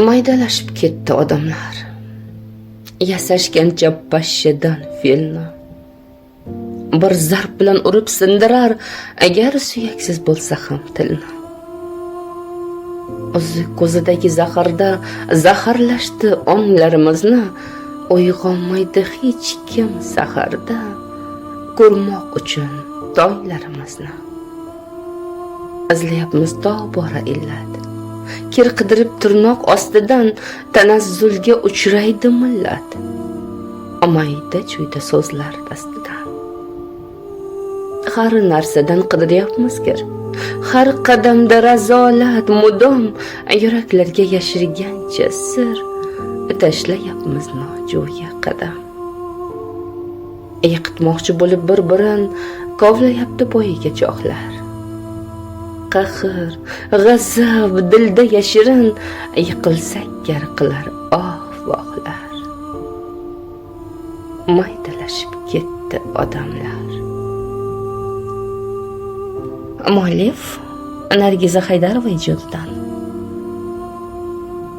Maydalashib ketdi odamlar. Yasashgan chappashshidan filni. Bir zarb bilan urib sindirar, agar suyaksiz bo'lsa ham tilni. O'zi ko'zidagi zaharda zaharlashdi onlarimizni, uyg'onmaydi hech kim saharda, ko'rmoq uchun tonglarimizni. Izlayapmiz tobora illat, kir qidirib tirnoq ostidan tanazzulga uchraydi millat, mayda chuyda so'zlar dastidan. Har narsadan qidiryapmiz kir, har qadamda razolat mudom, yuraklarga yashirgancha sir, tashlayapmiz nojo'ya qadam. Yiqitmoqchi bo'lib bir-birin kovlayapti bo'yiga choqlar. Qahr, g'azab dilda yashirin, yiqilsak gar qilar vohlar. Maydalashib ketdi odamlar. Muallif Nargiza Haydarova ijodidan.